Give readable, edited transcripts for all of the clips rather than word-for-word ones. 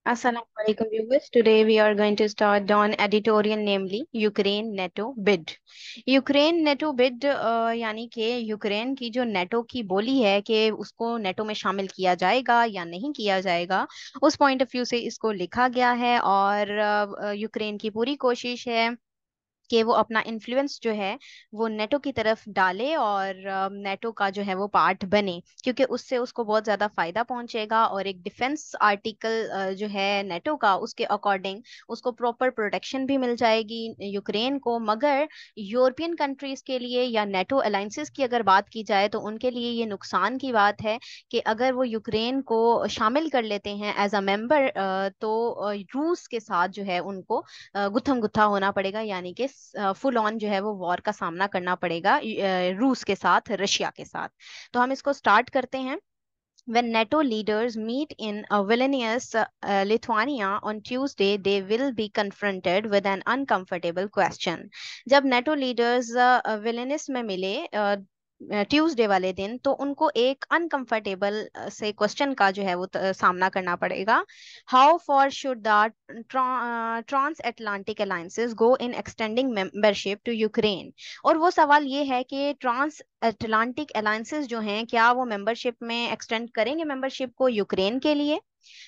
Assalamualaikum viewers. Today we are going to start on editorial namely Ukraine NATO bid. Ukraine NATO bid यानी कि Ukraine की जो NATO की बोली है कि उसको नेटो में शामिल किया जाएगा या नहीं किया जाएगा, उस पॉइंट ऑफ व्यू से इसको लिखा गया है। और यूक्रेन की पूरी कोशिश है कि वो अपना इन्फ्लुएंस जो है वो नेटो की तरफ डाले और नेटो का जो है वो पार्ट बने, क्योंकि उससे उसको बहुत ज़्यादा फायदा पहुंचेगा और एक डिफेंस आर्टिकल जो है नेटो का उसके अकॉर्डिंग उसको प्रॉपर प्रोटेक्शन भी मिल जाएगी यूक्रेन को। मगर यूरोपियन कंट्रीज के लिए या नेटो अलाइंसेस की अगर बात की जाए तो उनके लिए ये नुकसान की बात है कि अगर वो यूक्रेन को शामिल कर लेते हैं एज अ मेंबर, तो रूस के साथ जो है उनको गुत्थम गुत्था होना पड़ेगा, यानी कि फुल ऑन जो है वो वॉर का सामना करना पड़ेगा रूस के साथ, रशिया के साथ। तो हम इसको स्टार्ट करते हैं। When NATO leaders meet in Vilnius, Lithuania on Tuesday, they will be confronted with an uncomfortable question. जब NATO leaders विलिनियस में मिले ट्यूसडे वाले दिन, तो उनको एक अनकंफर्टेबल से क्वेश्चन का जो है वो सामना करना पड़ेगा। How far should the transatlantic alliances go in extending membership to Ukraine. और वो सवाल ये है कि ट्रांस अटलांटिक अलायंसेस जो हैं, क्या वो मेंबरशिप में एक्सटेंड करेंगे मेंबरशिप को यूक्रेन के लिए।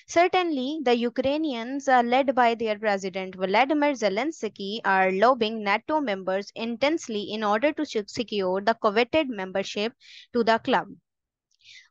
Certainly, the Ukrainians, led by their president Volodymyr Zelensky, are lobbying NATO members intensely in order to secure the coveted membership to the club.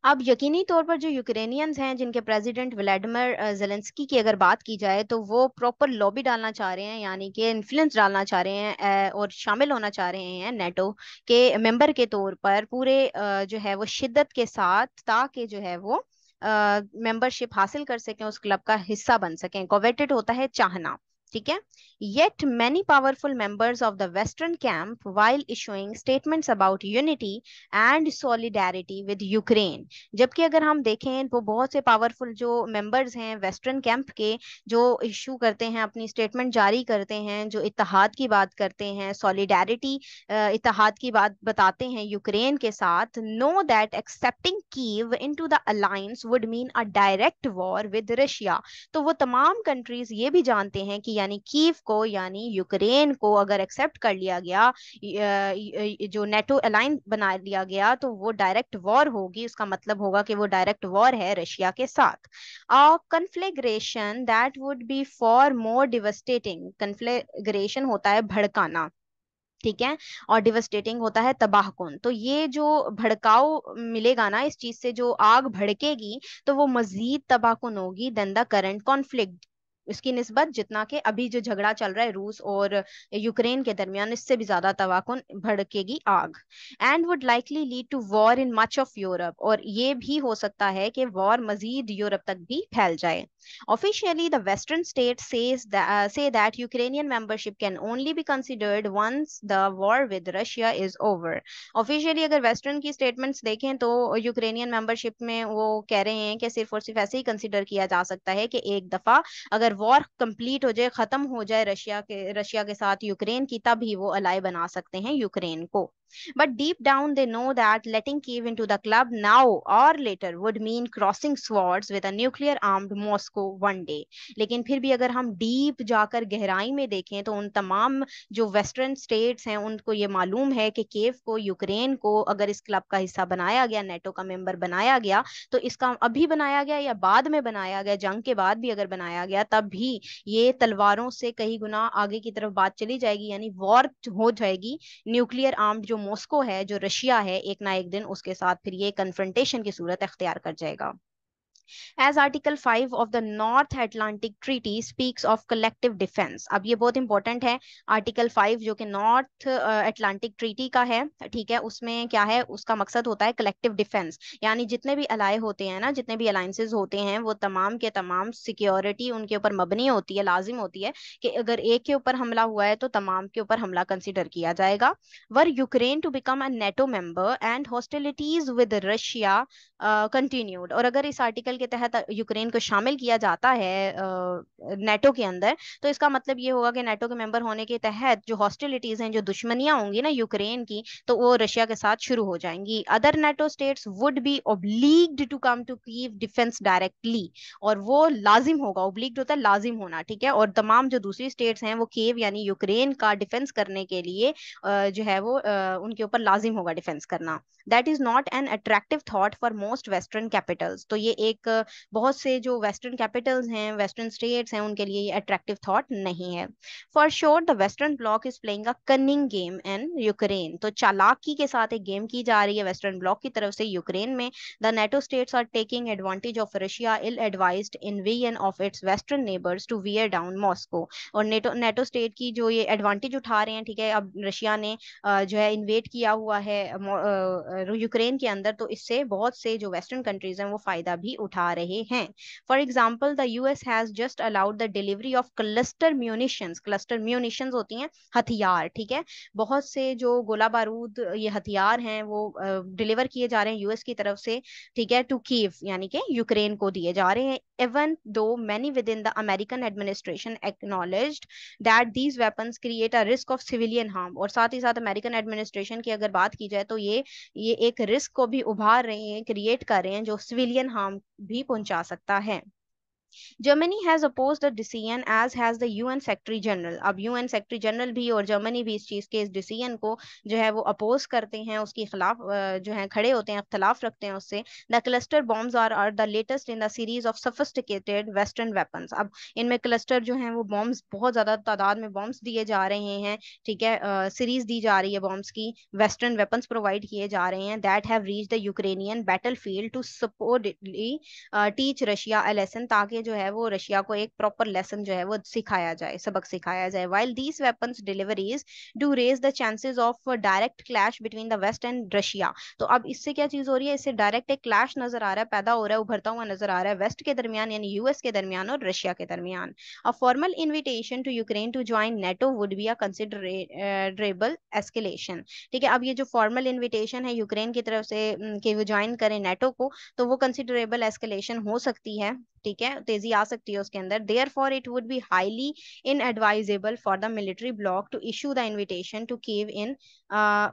अब यकीनी तौर पर जो यूक्रेनियंस हैं जिनके प्रेसिडेंट व्लादिमीर जेलेंस्की की अगर बात की जाए, तो वो प्रॉपर लॉबी डालना चाह रहे हैं, यानी कि इन्फ्लुएंस डालना चाह रहे हैं और शामिल होना चाह रहे हैं नेटो के मेंबर के तौर पर पूरे जो है वो शिद्दत के साथ, ताकि जो है वो मेंबरशिप हासिल कर सकें, उस क्लब का हिस्सा बन सकें। कोवेटेड होता है चाहना, ठीक है। Yet many powerful members of the Western camp, while issuing statements about unity and solidarity with Ukraine, जबकि अगर हम देखें तो बहुत से पावरफुल जो मेंबर्स हैं वेस्टर्न कैंप के, जो इशू करते हैं, अपनी स्टेटमेंट जारी करते हैं, जो इत्तेहाद की बात करते हैं, सॉलिडारिटी इत्तेहाद की बात बताते हैं यूक्रेन के साथ, know that accepting Kyiv into the alliance would mean a direct war with Russia. तो वो तमाम कंट्रीज ये भी जानते हैं कि यानी कीव को, यानी यूक्रेन को अगर एक्सेप्ट कर लिया गया, जो नेटो अलायंस बना लिया गया, तो वो डायरेक्ट वॉर होगी। उसका मतलब होगा कि वो डायरेक्ट वॉर है रशिया के साथ। A conflagration that would be far more devastating. Conflagration होता है भड़काना, ठीक है, और डिवस्टेटिंग होता है तबाहकुन। तो ये जो भड़काऊ मिलेगा ना, इस चीज से जो आग भड़केगी, तो वो मजीद तबाहकुन होगी देन द करंट कॉन्फ्लिक्ट, इसकी निस्बत जितना कि अभी जो झगड़ा चल रहा है रूस और यूक्रेन के दरमियान, इससे भी ज्यादा तबाहकुन भड़केगी आग। And would likely lead to war in much of Europe, और ये भी हो सकता है कि वॉर मजीद यूरोप तक भी फैल जाए। Officially, the Western states say that Ukrainian membership can only be considered once the war with Russia is over. Officially, अगर वेस्टर्न की स्टेटमेंट्स देखें तो यूक्रेनियन मेंबरशिप में वो कह रहे हैं कि सिर्फ और सिर्फ ऐसे ही कंसिडर किया जा सकता है कि एक दफा अगर वॉर कंप्लीट हो जाए, खत्म हो जाए रशिया के साथ यूक्रेन की, तब ही वो अलाई बना सकते हैं यूक्रेन को। But deep down, they know that letting Kiev into the club now or later would mean crossing swords with a nuclear-armed Moscow one day. लेकिन फिर भी अगर हम डीप जाकर गहराई में देखें, तो उन तमाम जो वेस्टर्न स्टेट्स हैं उनको ये मालूम है कि कीव को, यूक्रेन को अगर इस क्लब का हिस्सा बनाया गया, नेटो का मेंबर बनाया गया, तो इसका अभी बनाया गया या बाद में बनाया गया, जंग के बाद भी अगर बनाया गया, तब भी ये तलवारों से कई गुना आगे की तरफ बात चली जाएगी, यानी वॉर हो जाएगी। न्यूक्लियर आर्म्ड जो मॉस्को है, जो रशिया है, एक ना एक दिन उसके साथ फिर ये कन्फ्रंटेशन की सूरत अख्तियार कर जाएगा। As Article 5 of the North Atlantic Treaty speaks of collective defense। अब ये बहुत इंपॉर्टेंट है। आर्टिकल 5 जो कि नॉर्थ अटलांटिक ट्रीटी का है, ठीक है, उसमें क्या है, उसका मकसद होता है कलेक्टिव डिफेंस, यानी जितने भी अलाय होते हैं ना, जितने भी अलायंसेज होते हैं, वो तमाम के तमाम सिक्योरिटी उनके ऊपर मबनी होती है, लाजिम होती है कि अगर एक के ऊपर हमला हुआ है तो तमाम के ऊपर हमला कंसिडर किया जाएगा। Were Ukraine to become a NATO member and hostilities with Russia continued. और अगर इस आर्टिकल आर्टिकल के तहत यूक्रेन को शामिल किया जाता है नेटो के अंदर, तो इसका मतलब ये होगा कि नेटो के मेंबर होने के तहत जो हॉस्टिलिटीज हैं, जो दुश्मनियां होंगी ना यूक्रेन की, तो वो रशिया के साथ शुरू हो जाएंगी। Other NATO states would be obliged to come to Kyiv defence directly, और वो लाजिम होगा, ओब्लीग्ड होता है लाजिम होना, ठीक है। और तमाम जो दूसरी स्टेट्स हैं वो कीव यानी यूक्रेन का डिफेंस करने के लिए जो है वो उनके ऊपर लाजिम होगा डिफेंस करना। That is not an attractive thought for most western Capitals. तो ये एक बहुत से जो वेस्टर्न कैपिटल्स हैं, वेस्टर्न स्टेट्स हैं, उनके लिए ये अट्रैक्टिव थॉट नहीं है। For sure the western block is playing a cunning game in Ukraine. तो चालाकी के साथ एक गेम की जा रही है वेस्टर्न ब्लॉक की तरफ से यूक्रेन में। The NATO states are taking advantage of Russia ill advised invasion of its western neighbours to wear down Moscow. और नेटो नेटो स्टेट की जो ये एडवांटेज उठा रहे हैं, ठीक है, अब रशिया ने जो है इन्वेट किया हुआ है यूक्रेन के अंदर, तो इससे बहुत से जो वेस्टर्न कंट्रीज हैं वो फायदा भी उठा रहे हैं। For example the US has just allowed the delivery of cluster munitions. Cluster munitions होती हैं हथियार, ठीक है, बहुत से जो गोला बारूद ये हथियार हैं वो डिलीवर किए जा रहे हैं यूएस की तरफ से, ठीक है, टू कीव यानी कि यूक्रेन को दिए जा रहे हैं। Even though many with in the American administration acknowledged that these weapons create a risk of civilian harm. और साथ ही साथ अमेरिकन एडमिनिस्ट्रेशन की अगर बात की जाए तो ये एक रिस्क को भी उभार रहे हैं, क्रिएट कर रहे हैं, जो सिविलियन हार्म भी पहुंचा सकता है। Germany has opposed the decision as has the UN secretary general. अब यूएन सेक्रेटरी जनरल भी और जर्मनी भी इस चीज के इस डिसीजन को जो है वो अपोज करते हैं, उसके खिलाफ जो है खड़े होते हैं, इख्तलाफ रखते हैं उससे। The cluster bombs are the latest in the series of sophisticated western weapons. अब इनमें क्लस्टर जो हैं वो बॉम्ब्स, बहुत ज्यादा तादाद में बॉम्ब्स दिए जा रहे हैं, ठीक है, सीरीज दी जा रही है बॉम्ब्स की, वेस्टर्न वेपन्स प्रोवाइड किए जा रहे हैं, that have reached the Ukrainian battlefield to supposedly teach Russia a lesson, ताकि जो है वो रशिया को एक प्रॉपर लेसन जो है वो सिखाया जाए, सबक सिखाया जाए। While these weapons deliveries do raise the chances of direct clash between the west and Russia. तो अब इससे क्या चीज हो रही है, इससे डायरेक्ट एक क्लैश नजर आ रहा है, पैदा हो रहा है, उभरता हुआ नजर आ रहा है वेस्ट के दरमियान यानी यूएस के दरमियान और रशिया के दरमियान। A formal invitation to Ukraine to join NATO would be a considerable escalation. ठीक है, अब ये जो फॉर्मल इन्विटेशन है यूक्रेन की तरफ से कि वो ज्वाइन करें नेटो को, तो वो कंसिडरेबल एस्केलेशन हो सकती है, ठीक है, तेजी आ सकती है उसके अंदर। Therefore it would be highly inadvisable for the military bloc to issue the invitation to Kyiv in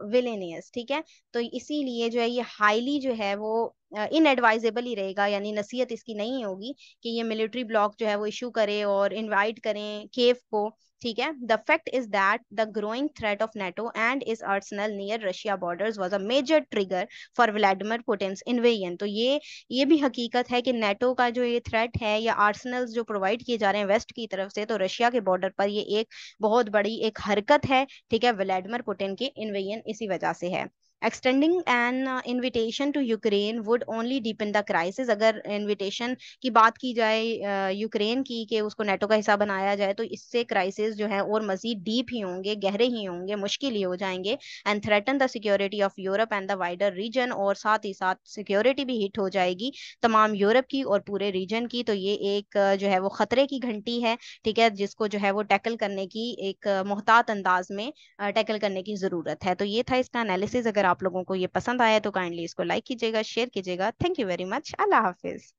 Vilnius. ठीक है, तो इसीलिए जो है ये हाईली जो है वो इनएडवाइजेबल ही रहेगा, यानी नसीहत इसकी नहीं होगी कि ये मिलिट्री ब्लॉक जो है वो इशू करे और इनवाइट करें केव को। ठीक है, the fact is that the growing threat of NATO and is arsenal near Russia borders was a major trigger for Vladimir Putin's invasion. तो ये भी हकीकत है कि नेटो का जो ये थ्रेट है या आर्सेनल्स जो प्रोवाइड किए जा रहे हैं वेस्ट की तरफ से, तो रशिया के बॉर्डर पर ये एक बहुत बड़ी एक हरकत है, ठीक है, व्लादिमीर पुतिन की इन्वेजन इसी वजह से है। Extending an invitation to Ukraine would only deepen the crisis. अगर इनविटेशन की बात की जाए यूक्रेन की कि उसको नेटो का हिस्सा बनाया जाए, तो इससे क्राइसिस जो है और मजीद डीप ही होंगे, गहरे ही होंगे, मुश्किल ही हो जाएंगे। And threaten the security of Europe and the wider region, और साथ ही साथ सिक्योरिटी भी हिट हो जाएगी तमाम यूरोप की और पूरे रीजन की। तो ये एक जो है वो खतरे की घंटी है, ठीक है, जिसको जो है वो टैकल करने की एक मोहतात अंदाज में टैकल करने की जरूरत है। तो ये था इसका एनालिसिस। अगर आप लोगों को ये पसंद आया तो काइंडली इसको लाइक कीजिएगा, शेयर कीजिएगा। Thank you very much. Allah Hafiz.